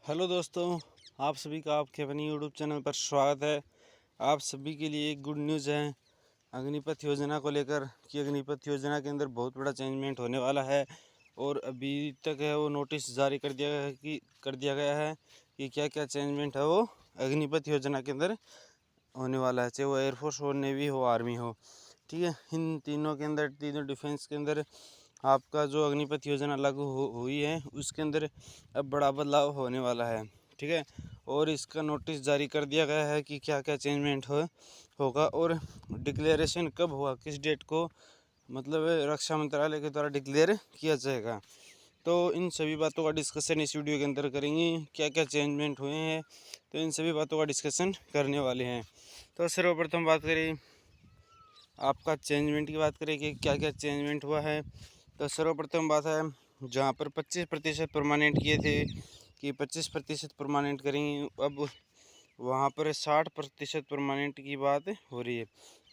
Hello दोस्तों, आप सभी का आपके अपनी यूट्यूब चैनल पर स्वागत है। आप सभी के लिए एक गुड न्यूज़ है अग्निपथ योजना को लेकर कि अग्निपथ योजना के अंदर बहुत बड़ा चेंजमेंट होने वाला है। और अभी तक है वो नोटिस जारी कर दिया गया है कि क्या क्या चेंजमेंट है वो अग्निपथ योजना के अंदर होने वाला है, चाहे वो एयरफोर्स हो, नेवी हो, आर्मी हो। ठीक है, इन तीनों के अंदर, तीनों डिफेंस के अंदर आपका जो अग्निपथ योजना लागू हुई है उसके अंदर अब बड़ा बदलाव होने वाला है। ठीक है, और इसका नोटिस जारी कर दिया गया है कि क्या क्या चेंजमेंट होगा और डिक्लेरेशन कब होगा, किस डेट को मतलब रक्षा मंत्रालय के द्वारा डिक्लेयर किया जाएगा। तो इन सभी बातों का डिस्कशन इस वीडियो के अंदर करेंगे। क्या क्या चेंजमेंट हुए हैं, तो इन सभी बातों का डिस्कशन करने वाले हैं। तो सर्वप्रथम बात करें, आपका चेंजमेंट की बात करें कि क्या क्या चेंजमेंट हुआ है। तो सर्वप्रथम बात है, जहाँ पर 25% परमानेंट किए थे कि 25% परमानेंट करेंगे, अब वहाँ पर 60% परमानेंट की बात हो रही है।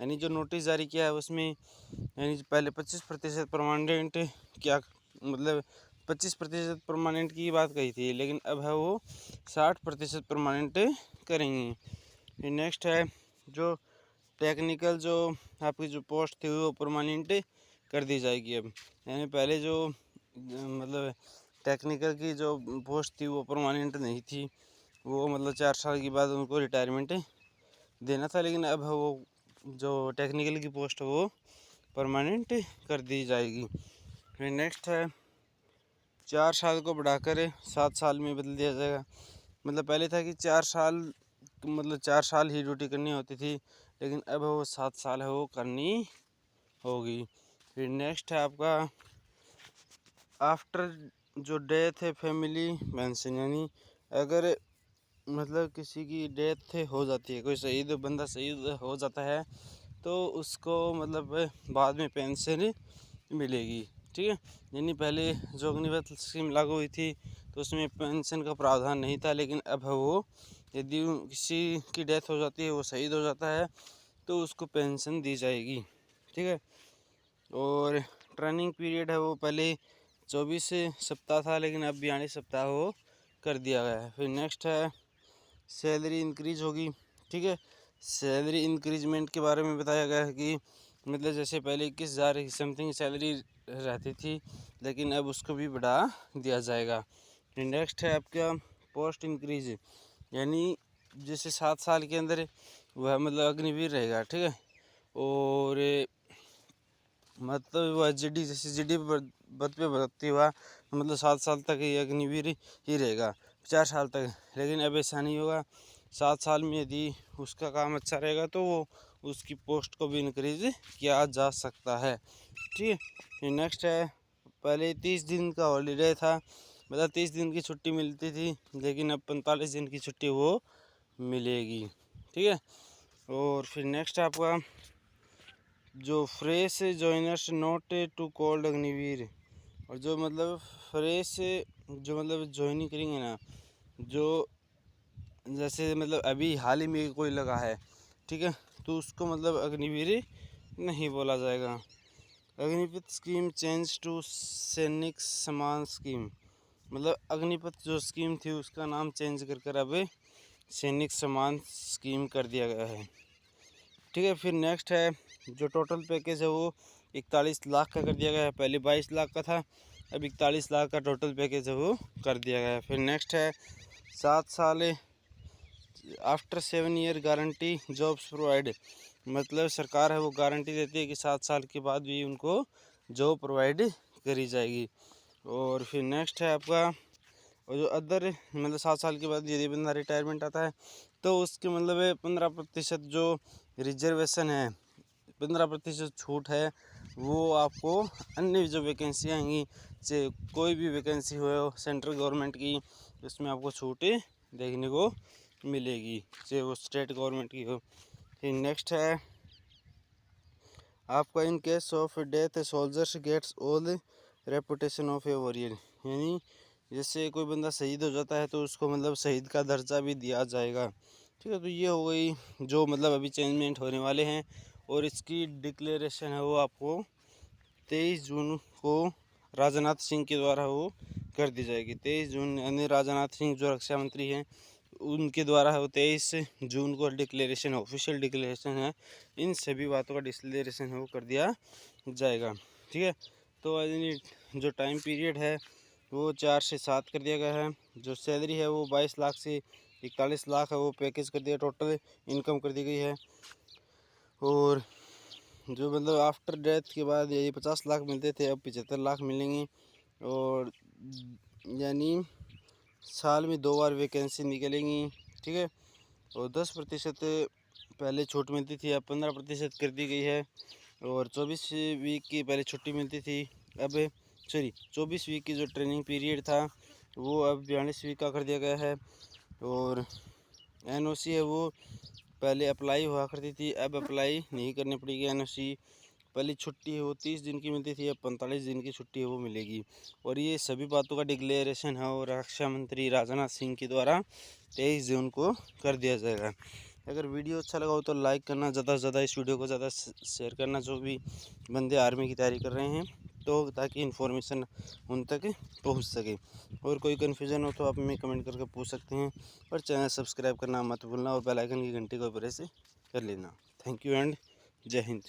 यानी जो नोटिस जारी किया है उसमें, यानी पहले 25% परमानेंट, क्या मतलब 25% परमानेंट की बात कही थी, लेकिन अब है वो 60% परमानेंट करेंगे। फिर नेक्स्ट है, जो टेक्निकल जो आपकी जो पोस्ट थी वो परमानेंट कर दी जाएगी अब। यानी पहले जो मतलब टेक्निकल की जो पोस्ट थी वो परमानेंट नहीं थी, वो मतलब 4 साल के बाद उनको रिटायरमेंट देना था, लेकिन अब वो जो टेक्निकल की पोस्ट है वो परमानेंट कर दी जाएगी। फिर नेक्स्ट है, 4 साल को बढ़ाकर 7 साल में बदल दिया जाएगा। मतलब पहले था कि 4 साल ही ड्यूटी करनी होती थी, लेकिन अब वो 7 साल है वो करनी होगी। फिर नेक्स्ट है आपका आफ्टर जो डेथ है फैमिली पेंशन, यानी अगर मतलब किसी की डेथ हो जाती है, कोई बंदा शहीद हो जाता है, तो उसको मतलब बाद में पेंशन मिलेगी। ठीक है, यानी पहले जो अग्निपथ स्कीम लागू हुई थी तो उसमें पेंशन का प्रावधान नहीं था, लेकिन अब वो यदि किसी की डेथ हो जाती है, वो शहीद हो जाता है, तो उसको पेंशन दी जाएगी। ठीक है, और ट्रेनिंग पीरियड है वो पहले 24 सप्ताह था, लेकिन अब 42 सप्ताह वो कर दिया गया है। फिर नेक्स्ट है, सैलरी इंक्रीज होगी। ठीक है, सैलरी इंक्रीजमेंट के बारे में बताया गया है कि मतलब जैसे पहले 21,000 की समथिंग सैलरी रहती थी, लेकिन अब उसको भी बढ़ा दिया जाएगा। फिर नेक्स्ट है आपका पोस्ट इंक्रीज, यानी जैसे 7 साल के अंदर वह मतलब अग्निवीर रहेगा। ठीक है, और मतलब वह जीडी जैसे जीडी पद पे भर्ती हुआ, मतलब 7 साल तक ये अग्निवीर ही रहेगा, 4 साल तक। लेकिन अब ऐसा नहीं होगा, 7 साल में यदि उसका काम अच्छा रहेगा तो वो उसकी पोस्ट को भी इंक्रीज किया जा सकता है। ठीक है, फिर नेक्स्ट है, पहले 30 दिन का हॉलीडे था, मतलब 30 दिन की छुट्टी मिलती थी, लेकिन अब 45 दिन की छुट्टी वो मिलेगी। ठीक है, और फिर नेक्स्ट आपका जो fresh joiners note to cold Agniveer, और जो मतलब फ्रेश जो मतलब ज्वाइनिंग करेंगे ना, जो जैसे मतलब अभी हाल ही में कोई लगा है, ठीक है, तो उसको मतलब अग्निवीर नहीं बोला जाएगा। अग्निपथ स्कीम चेंज टू सैनिक सम्मान स्कीम, मतलब अग्निपथ जो स्कीम थी उसका नाम चेंज कर अब सैनिक सम्मान स्कीम कर दिया गया है। ठीक है, फिर नेक्स्ट है, जो टोटल पैकेज है वो 41 लाख का कर दिया गया है, पहले 22 लाख का था, अब 41 लाख का टोटल पैकेज है वो कर दिया गया है। फिर नेक्स्ट है, 7 साल after 7 year guarantee jobs provide, मतलब सरकार है वो गारंटी देती है कि 7 साल के बाद भी उनको जॉब प्रोवाइड करी जाएगी। और फिर नेक्स्ट है आपका, और जो अदर मतलब 7 साल के बाद यदि बंदा रिटायरमेंट आता है तो उसके मतलब 15% जो रिजर्वेशन है, 15% छूट है, वो आपको अन्य जो वैकेंसी आएंगी, चाहे कोई भी वैकेंसी हो सेंट्रल गवर्नमेंट की, उसमें आपको छूट देखने को मिलेगी, चाहे वो स्टेट गवर्नमेंट की हो। फिर नेक्स्ट है आपका, in case of death soldiers gets all reputation of a warrior, यानी जैसे कोई बंदा शहीद हो जाता है तो उसको मतलब शहीद का दर्जा भी दिया जाएगा। ठीक है, तो ये हो गई जो मतलब अभी चेंजमेंट होने वाले हैं, और इसकी डिक्लेरेशन है वो आपको 23 जून को राजनाथ सिंह के द्वारा वो कर दी जाएगी। 23 जून यानी राजनाथ सिंह जो रक्षा मंत्री हैं उनके द्वारा वो 23 जून को डिक्लेरेशन ऑफिशियल डिक्लेरेशन है, इन सभी बातों का डिक्लेरेशन है वो कर दिया जाएगा। ठीक है, तो जो टाइम पीरियड है वो 4 से 7 कर दिया गया है। जो सैलरी है वो 22 लाख से 41 लाख है वो पैकेज कर दिया, टोटल इनकम कर दी गई है। और जो मतलब आफ्टर डेथ के बाद ये 50 लाख मिलते थे अब 75 लाख मिलेंगे। और यानी साल में 2 बार वैकेंसी निकलेंगी। ठीक है, और 10% पहले छूट मिलती थी, अब 15% कर दी गई है। और 24 वीक की पहले छुट्टी मिलती थी, अब 24 वीक की जो ट्रेनिंग पीरियड था वो अब 42 वीक का कर दिया गया है। और NOC है वो पहले अप्लाई हुआ करती थी, अब अप्लाई नहीं करनी पड़ेगी NOC। पहली छुट्टी है वो 30 दिन की मिलती थी, अब 45 दिन की छुट्टी है वो मिलेगी। और ये सभी बातों का डिक्लेरेशन है और रक्षा मंत्री राजनाथ सिंह के द्वारा 23 जून को कर दिया जाएगा। अगर वीडियो अच्छा लगा हो तो लाइक करना, ज़्यादा से ज़्यादा इस वीडियो को ज़्यादा शेयर करना जो भी बंदे आर्मी की तैयारी कर रहे हैं, तो ताकि इन्फॉर्मेशन उन तक पहुंच सके। और कोई कन्फ्यूज़न हो तो आप हमें कमेंट करके पूछ सकते हैं। और चैनल सब्सक्राइब करना मत भूलना और बेल आइकन की घंटी को प्रेस कर लेना। थैंक यू एंड जय हिंद।